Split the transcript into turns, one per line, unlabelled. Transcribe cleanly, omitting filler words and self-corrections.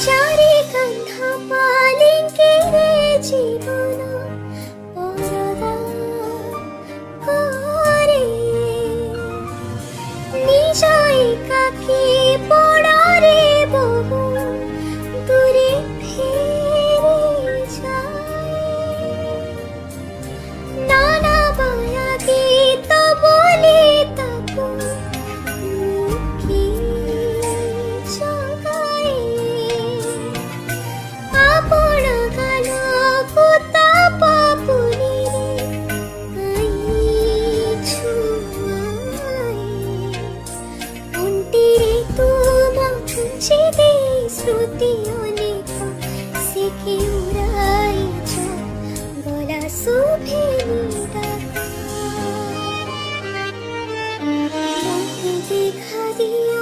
চারি কান্ধা পালিঙ্কিরে জীবন পরদা করে নিজই কাকি পড়ারে বহু দূরে ফিরে যায় নানা বায়া গীত বলি তাকু মুখে জগায় আপন গানକୁ তাপ পুনিরে গাই ছুঁয়ায় অন্তিরে তুম ছুঁচি দে স্মৃতি অনেক সে কি উড়াইছ গলা শুভেনি ডাকা দেখা দিয়ে